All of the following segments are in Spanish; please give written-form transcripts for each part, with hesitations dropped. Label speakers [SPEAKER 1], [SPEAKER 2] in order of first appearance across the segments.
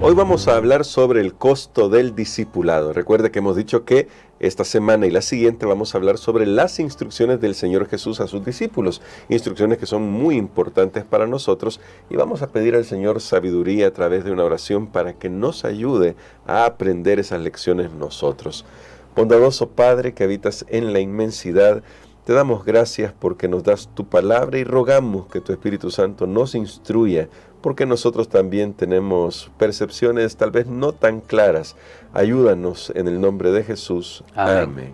[SPEAKER 1] Hoy vamos a hablar sobre el costo del discipulado. Recuerde que hemos dicho que esta semana y la siguiente vamos a hablar sobre las instrucciones del Señor Jesús a sus discípulos. Instrucciones que son muy importantes para nosotros y vamos a pedir al Señor sabiduría a través de una oración para que nos ayude a aprender esas lecciones nosotros. Bondadoso Padre que habitas en la inmensidad, te damos gracias porque nos das tu palabra y rogamos que tu Espíritu Santo nos instruya, porque nosotros también tenemos percepciones tal vez no tan claras. Ayúdanos en el nombre de Jesús. Amén.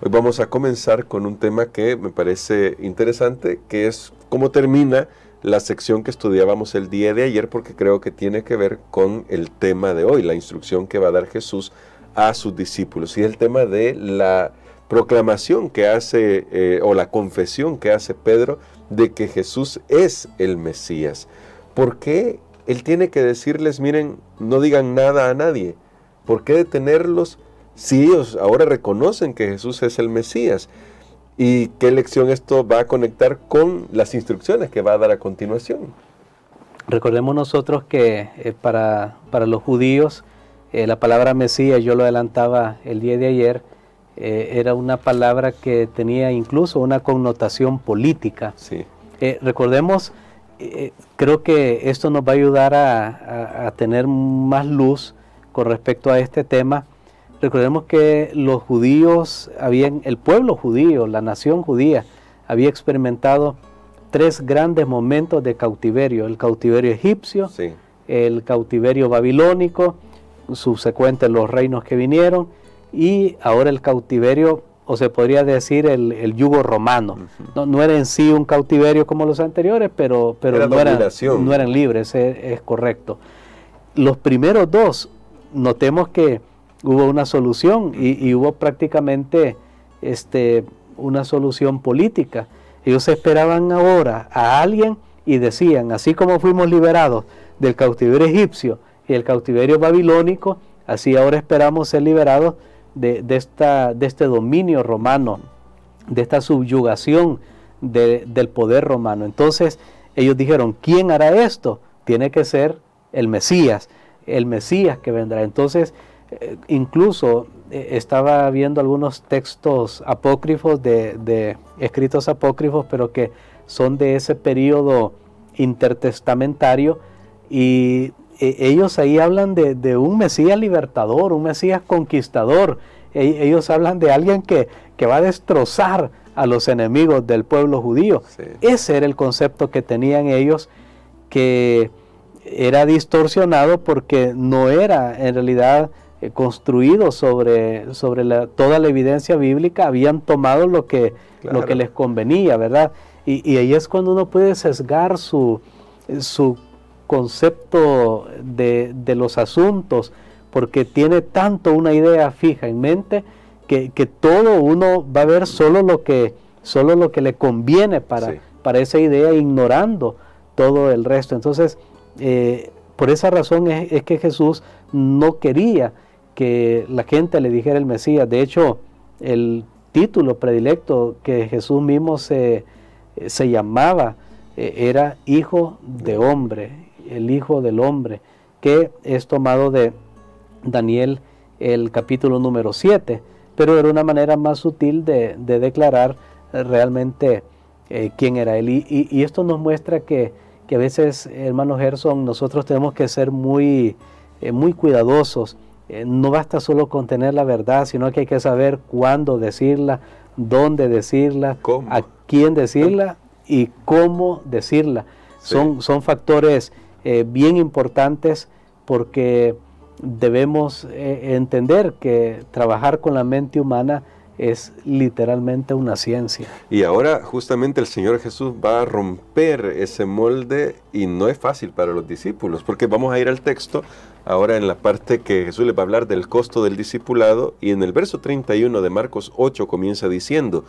[SPEAKER 1] Hoy vamos a comenzar con un tema que me parece interesante, que es cómo termina la sección que estudiábamos el día de ayer, porque creo que tiene que ver con el tema de hoy, la instrucción que va a dar Jesús a sus discípulos. Y el tema de la proclamación que hace, o la confesión que hace Pedro de que Jesús es el Mesías. ¿Por qué él tiene que decirles, miren, no digan nada a nadie? ¿Por qué detenerlos si ellos ahora reconocen que Jesús es el Mesías? ¿Y qué lección esto va a conectar con las instrucciones que va a dar a continuación?
[SPEAKER 2] Recordemos nosotros que para los judíos la palabra Mesías, yo lo adelantaba el día de ayer, era una palabra que tenía incluso una connotación política.
[SPEAKER 1] Sí.
[SPEAKER 2] Recordemos, creo que esto nos va a ayudar a tener más luz con respecto a este tema. Recordemos que los judíos, el pueblo judío, la nación judía, había experimentado tres grandes momentos de cautiverio: el cautiverio egipcio, sí, el cautiverio babilónico, subsecuente los reinos que vinieron, y ahora el cautiverio, o se podría decir el yugo romano. No era en sí un cautiverio como los anteriores, pero no eran libres, es correcto. Los primeros dos, notemos que hubo una solución y hubo prácticamente una solución política. Ellos esperaban ahora a alguien y decían, así como fuimos liberados del cautiverio egipcio y el cautiverio babilónico, así ahora esperamos ser liberados de este dominio romano, de esta subyugación del poder romano. Entonces ellos dijeron, ¿quién hará esto? Tiene que ser el Mesías que vendrá. Entonces incluso estaba viendo algunos textos apócrifos, de escritos apócrifos, pero que son de ese periodo intertestamentario, y ellos ahí hablan de un Mesías libertador, un Mesías conquistador. Ellos hablan de alguien que va a destrozar a los enemigos del pueblo judío. Sí. Ese era el concepto que tenían ellos, que era distorsionado porque no era en realidad construido sobre toda la evidencia bíblica. Habían tomado lo que les convenía, ¿verdad? Y ahí es cuando uno puede sesgar su concepto de los asuntos, porque tiene tanto una idea fija en mente que todo uno va a ver solo lo que le conviene para esa idea, ignorando todo el resto. Entonces, por esa razón es que Jesús no quería que la gente le dijera el Mesías. De hecho, el título predilecto que Jesús mismo se llamaba era Hijo de Hombre, el Hijo del Hombre, que es tomado de Daniel, el capítulo número 7, pero era una manera más sutil de declarar realmente quién era él. Y esto nos muestra que a veces, hermano Gerson, nosotros tenemos que ser muy cuidadosos. No basta solo con tener la verdad, sino que hay que saber cuándo decirla, dónde decirla, ¿cómo? A quién decirla y cómo decirla. Sí. Son factores bien importantes, porque debemos entender que trabajar con la mente humana es literalmente una ciencia.
[SPEAKER 1] Y ahora justamente el Señor Jesús va a romper ese molde, y no es fácil para los discípulos, porque vamos a ir al texto ahora en la parte que Jesús les va a hablar del costo del discipulado, y en el verso 31 de Marcos 8 comienza diciendo: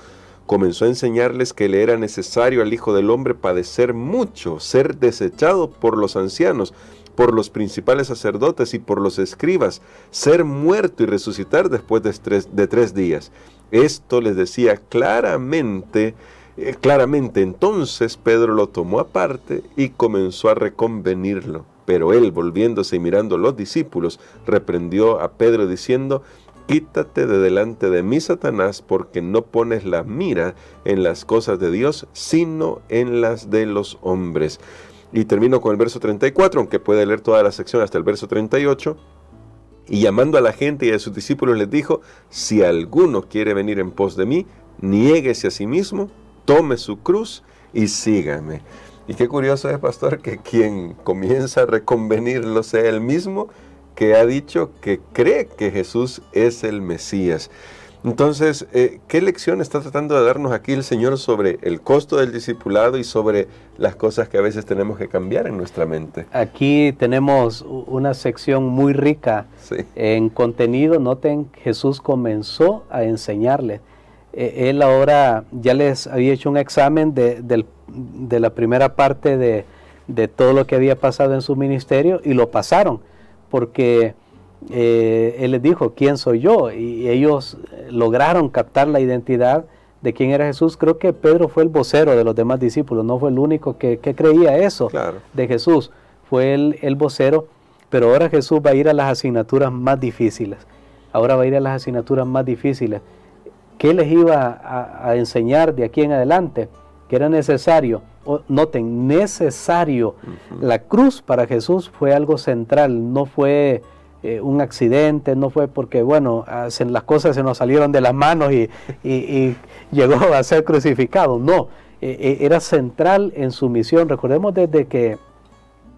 [SPEAKER 1] comenzó a enseñarles que le era necesario al Hijo del Hombre padecer mucho, ser desechado por los ancianos, por los principales sacerdotes y por los escribas, ser muerto y resucitar después de 3 días. Esto les decía claramente. Entonces Pedro lo tomó aparte y comenzó a reconvenirlo. Pero él, volviéndose y mirando a los discípulos, reprendió a Pedro diciendo: quítate de delante de mí, Satanás, porque no pones la mira en las cosas de Dios, sino en las de los hombres. Y termino con el verso 34, aunque puede leer toda la sección hasta el verso 38. Y llamando a la gente y a sus discípulos les dijo: si alguno quiere venir en pos de mí, niéguese a sí mismo, tome su cruz y sígame. Y qué curioso es, pastor, que quien comienza a reconvenirlo sea él mismo, que ha dicho que cree que Jesús es el Mesías. Entonces, ¿qué lección está tratando de darnos aquí el Señor sobre el costo del discipulado y sobre las cosas que a veces tenemos que cambiar en nuestra mente?
[SPEAKER 2] Aquí tenemos una sección muy rica en contenido. Noten, Jesús comenzó a enseñarles. Él ahora ya les había hecho un examen de la primera parte de todo lo que había pasado en su ministerio y lo pasaron, porque Él les dijo: ¿quién soy yo? Y ellos lograron captar la identidad de quién era Jesús. Creo que Pedro fue el vocero de los demás discípulos, no fue el único que creía eso de Jesús, fue el vocero. Pero ahora Jesús va a ir a las asignaturas más difíciles. ¿Qué les iba a enseñar de aquí en adelante? Que era necesario, noten, necesario. La cruz para Jesús fue algo central, no fue un accidente, no fue porque, bueno, las cosas se nos salieron de las manos y llegó a ser crucificado. No, era central en su misión. Recordemos, desde que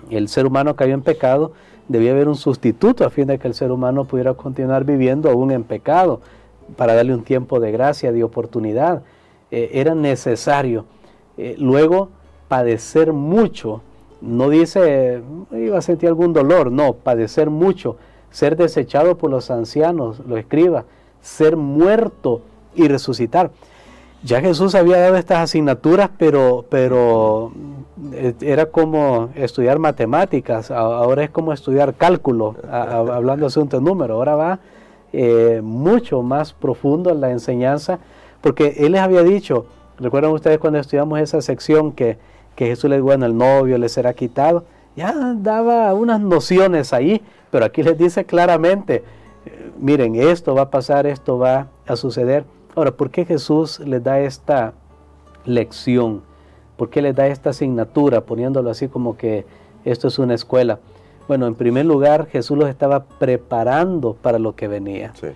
[SPEAKER 2] el ser humano cayó en pecado, debía haber un sustituto a fin de que el ser humano pudiera continuar viviendo aún en pecado, para darle un tiempo de gracia, de oportunidad. Era necesario. Luego, padecer mucho. No dice iba a sentir algún dolor, no, padecer mucho, ser desechado por los ancianos, los escribas, ser muerto y resucitar. Ya Jesús había dado estas asignaturas, pero era como estudiar matemáticas. Ahora es como estudiar cálculo, hablando de asuntos de números. Ahora va mucho más profundo en la enseñanza, porque Él les había dicho, ¿recuerdan ustedes cuando estudiamos esa sección que Jesús les dijo: bueno, el novio les será quitado? Ya daba unas nociones ahí, pero aquí les dice claramente: miren, esto va a pasar, esto va a suceder. Ahora, ¿por qué Jesús les da esta lección? ¿Por qué les da esta asignatura, poniéndolo así como que esto es una escuela? Bueno, en primer lugar, Jesús los estaba preparando para lo que venía. Sí.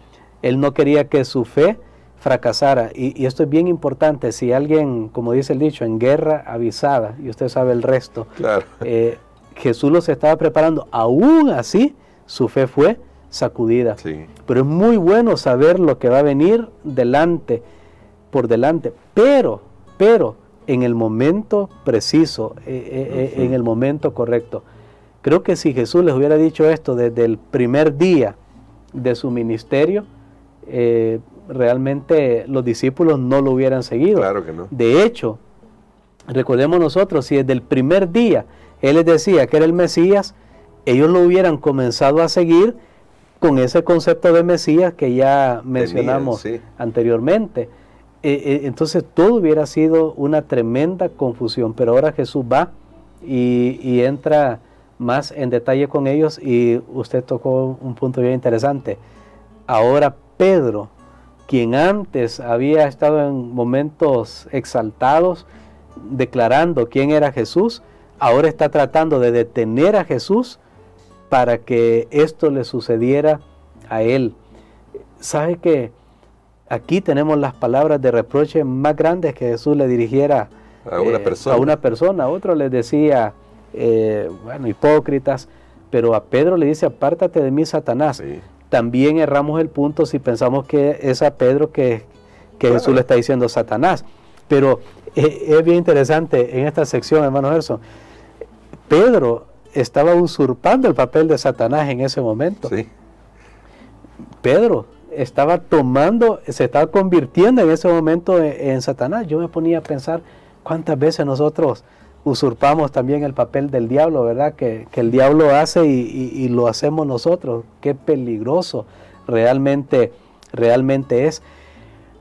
[SPEAKER 2] Él no quería que su fe fracasara. Y esto es bien importante. Si alguien, como dice el dicho, en guerra avisada, y usted sabe el resto, claro. Jesús los estaba preparando. Aún así, su fe fue sacudida. Sí. Pero es muy bueno saber lo que va a venir por delante. Pero, en el momento preciso, en el momento correcto. Creo que si Jesús les hubiera dicho esto desde el primer día de su ministerio, realmente los discípulos no lo hubieran seguido.
[SPEAKER 1] Claro que no.
[SPEAKER 2] De hecho, recordemos nosotros, si desde el primer día Él les decía que era el Mesías, ellos lo hubieran comenzado a seguir con ese concepto de Mesías que ya mencionamos anteriormente. Entonces todo hubiera sido una tremenda confusión, pero ahora Jesús va y entra más en detalle con ellos, y usted tocó un punto bien interesante. Ahora Pedro, quien antes había estado en momentos exaltados, declarando quién era Jesús, ahora está tratando de detener a Jesús para que esto le sucediera a él. ¿Sabe que aquí tenemos las palabras de reproche más grandes que Jesús le dirigiera a una persona? A otro les decía, hipócritas, pero a Pedro le dice: apártate de mí, Satanás. Sí. También erramos el punto si pensamos que es a Pedro que Jesús le está diciendo Satanás. Pero es bien interesante en esta sección, hermano Gerson. Pedro estaba usurpando el papel de Satanás en ese momento. Sí. Pedro se estaba convirtiendo en ese momento en Satanás. Yo me ponía a pensar cuántas veces nosotros usurpamos también el papel del diablo, ¿verdad? Que el diablo hace y lo hacemos nosotros. Qué peligroso realmente es.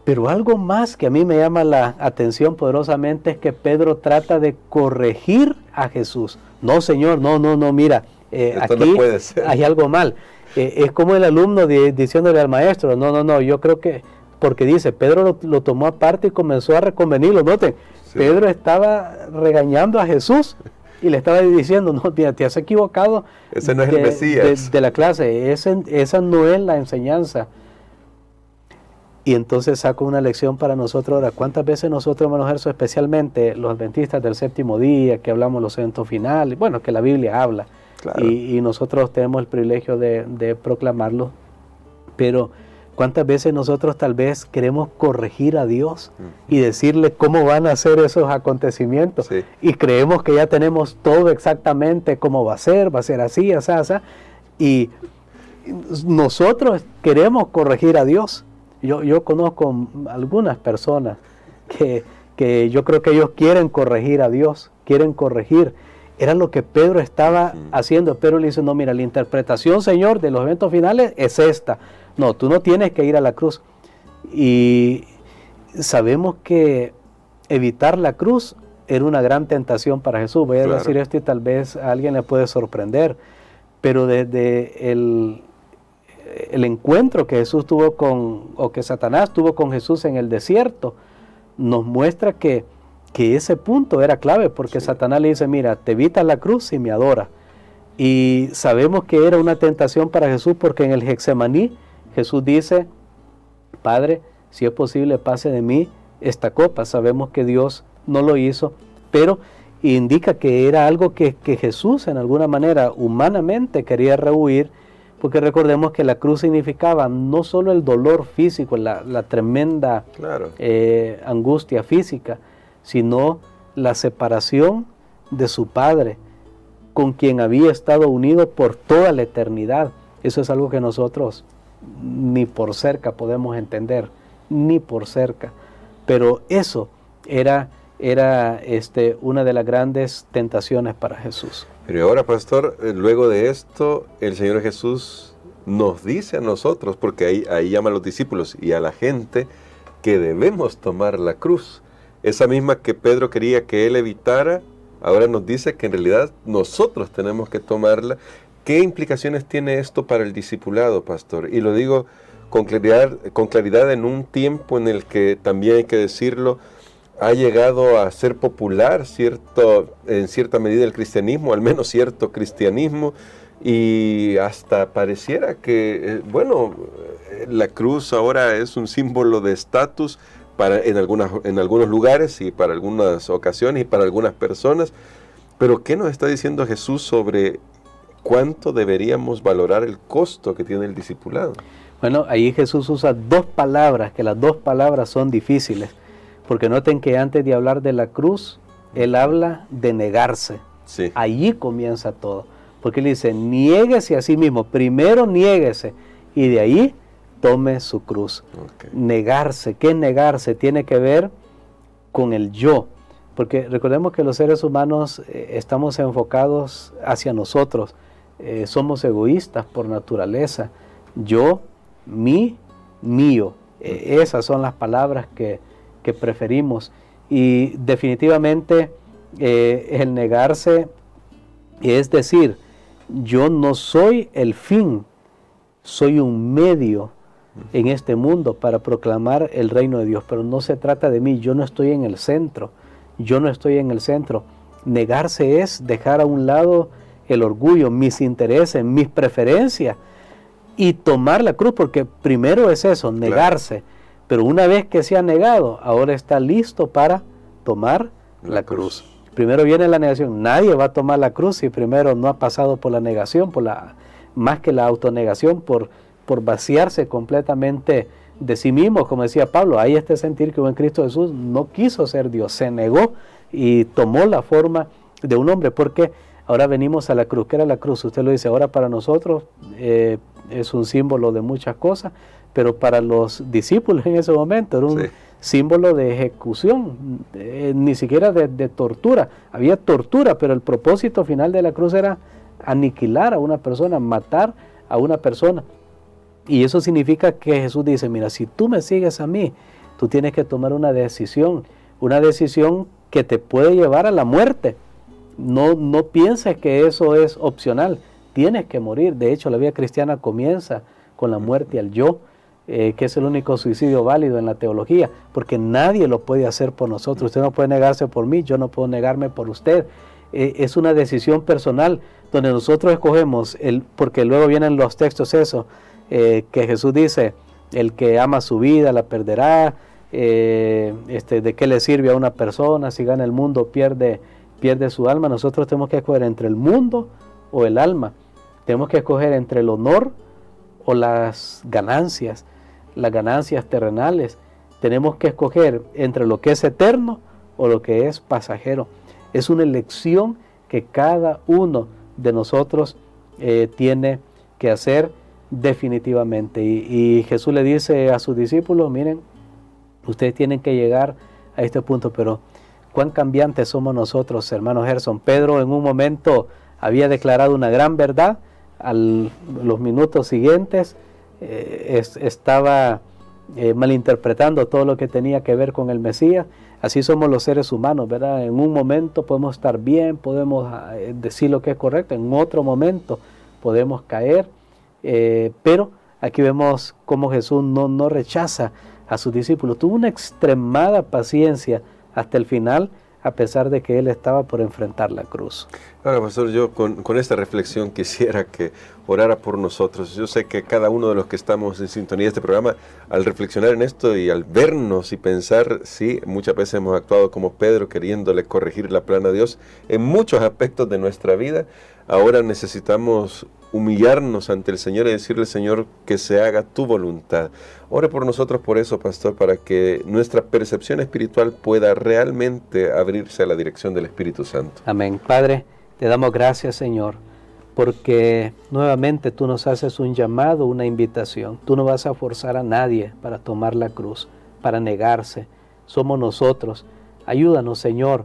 [SPEAKER 2] Pero algo más que a mí me llama la atención poderosamente es que Pedro trata de corregir a Jesús. No, Señor, no, mira,
[SPEAKER 1] Esto
[SPEAKER 2] aquí
[SPEAKER 1] no puede ser.
[SPEAKER 2] hay algo mal. Es como el alumno diciéndole al maestro, no, yo creo que, porque dice, Pedro lo tomó aparte y comenzó a reconvenirlo. Noten, sí. Pedro estaba regañando a Jesús y le estaba diciendo, no, mira, te has equivocado.
[SPEAKER 1] Ese no es el Mesías.
[SPEAKER 2] De la clase, esa no es la enseñanza. Y entonces saco una lección para nosotros ahora. ¿Cuántas veces nosotros, hermano Gerso, especialmente los adventistas del séptimo día, que hablamos los eventos finales, bueno, que la Biblia habla, claro. y nosotros tenemos el privilegio de proclamarlo, pero ¿cuántas veces nosotros tal vez queremos corregir a Dios y decirle cómo van a ser esos acontecimientos? Sí. Y creemos que ya tenemos todo exactamente cómo va a ser así, así, y nosotros queremos corregir a Dios. Yo conozco algunas personas que yo creo que ellos quieren corregir a Dios, quieren corregir. Era lo que Pedro estaba haciendo. Pedro le dice, no, mira, la interpretación, Señor, de los eventos finales es esta. No, tú no tienes que ir a la cruz. Y sabemos que evitar la cruz era una gran tentación para Jesús. Voy a decir esto y tal vez a alguien le puede sorprender, pero desde el encuentro que Jesús tuvo o que Satanás tuvo con Jesús en el desierto, nos muestra que ese punto era clave, porque Satanás le dice, mira, te evitas la cruz y me adora. Y sabemos que era una tentación para Jesús, porque en el Getsemaní Jesús dice, Padre, si es posible, pase de mí esta copa. Sabemos que Dios no lo hizo, pero indica que era algo que Jesús en alguna manera humanamente quería rehuir, porque recordemos que la cruz significaba no solo el dolor físico, la tremenda angustia física, sino la separación de su Padre, con quien había estado unido por toda la eternidad. Eso es algo que nosotros ni por cerca podemos entender, ni por cerca. Pero eso era una de las grandes tentaciones para Jesús.
[SPEAKER 1] Pero ahora, pastor, luego de esto, el Señor Jesús nos dice a nosotros, porque ahí llama a los discípulos y a la gente, que debemos tomar la cruz. Esa misma que Pedro quería que él evitara, ahora nos dice que en realidad nosotros tenemos que tomarla. ¿Qué implicaciones tiene esto para el discipulado, pastor? Y lo digo con claridad en un tiempo en el que, también hay que decirlo, ha llegado a ser popular en cierta medida el cristianismo, al menos cierto cristianismo, y hasta pareciera que, la cruz ahora es un símbolo de estatus en algunos lugares y para algunas ocasiones y para algunas personas. Pero ¿qué nos está diciendo Jesús sobre cuánto deberíamos valorar el costo que tiene el discipulado?
[SPEAKER 2] Bueno, ahí Jesús usa dos palabras, que las dos palabras son difíciles, porque noten que antes de hablar de la cruz, Él habla de negarse. Sí. Allí comienza todo, porque Él dice, niéguese a sí mismo, primero niéguese, y de ahí tome su cruz. Okay. Negarse, ¿qué es negarse? Tiene que ver con el yo, porque recordemos que los seres humanos estamos enfocados hacia nosotros, somos egoístas por naturaleza, yo, mí, mío, esas son las palabras que preferimos, y definitivamente el negarse es decir, yo no soy el fin, soy un medio en este mundo para proclamar el reino de Dios, pero no se trata de mí, yo no estoy en el centro, Negarse es dejar a un lado el orgullo, mis intereses, mis preferencias, y tomar la cruz, porque primero es eso, negarse, claro. Pero una vez que se ha negado, ahora está listo para tomar la cruz. Primero viene la negación, nadie va a tomar la cruz si primero no ha pasado por la negación, más que la autonegación, por vaciarse completamente de sí mismo. Como decía Pablo, hay este sentir que en Cristo Jesús no quiso ser Dios, se negó y tomó la forma de un hombre, porque ahora venimos a la cruz. ¿Qué era la cruz? Usted lo dice, ahora para nosotros es un símbolo de muchas cosas, pero para los discípulos en ese momento era un símbolo de ejecución, ni siquiera de tortura. Había tortura, pero el propósito final de la cruz era aniquilar a una persona, matar a una persona. Y eso significa que Jesús dice, mira, si tú me sigues a mí, tú tienes que tomar una decisión que te puede llevar a la muerte. No pienses que eso es opcional. tienes que morir. De hecho, la vida cristiana comienza con la muerte al yo, que es el único suicidio válido en la teología, porque nadie lo puede hacer por nosotros. Usted no puede negarse por mí, yo no puedo negarme por usted. Es una decisión personal donde nosotros escogemos, porque luego vienen los textos eso, que Jesús dice, el que ama su vida la perderá, de qué le sirve a una persona si gana el mundo, pierde su alma. Nosotros tenemos que escoger entre el mundo o el alma. Tenemos que escoger entre el honor o las ganancias terrenales. Tenemos que escoger entre lo que es eterno o lo que es pasajero. Es una elección que cada uno de nosotros tiene que hacer definitivamente. Y Jesús le dice a sus discípulos, miren, ustedes tienen que llegar a este punto, pero cuán cambiantes somos nosotros, hermano Gerson. Pedro en un momento había declarado una gran verdad, los minutos siguientes estaba malinterpretando todo lo que tenía que ver con el Mesías. Así somos los seres humanos, ¿verdad? En un momento podemos estar bien, podemos decir lo que es correcto, en otro momento podemos caer, pero aquí vemos cómo Jesús no rechaza a sus discípulos. Tuvo una extremada paciencia hasta el final, a pesar de que él estaba por enfrentar la cruz.
[SPEAKER 1] Ahora, pastor, yo con esta reflexión quisiera que orara por nosotros. Yo sé que cada uno de los que estamos en sintonía de este programa, al reflexionar en esto y al vernos y pensar, sí, muchas veces hemos actuado como Pedro, queriéndole corregir la plana a Dios en muchos aspectos de nuestra vida. Ahora necesitamos humillarnos ante el Señor y decirle, Señor, que se haga tu voluntad. Ore por nosotros por eso, pastor, para que nuestra percepción espiritual pueda realmente abrirse a la dirección del Espíritu Santo.
[SPEAKER 2] Amén. Padre, te damos gracias, Señor, porque nuevamente tú nos haces un llamado, una invitación. Tú no vas a forzar a nadie para tomar la cruz, para negarse. Somos nosotros. Ayúdanos, Señor,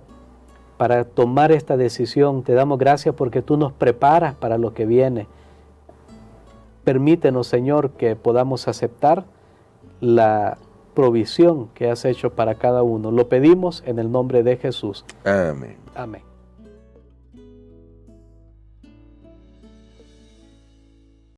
[SPEAKER 2] para tomar esta decisión. Te damos gracias porque tú nos preparas para lo que viene. Permítenos, Señor, que podamos aceptar la provisión que has hecho para cada uno. Lo pedimos en el nombre de Jesús.
[SPEAKER 1] Amén.
[SPEAKER 2] Amén.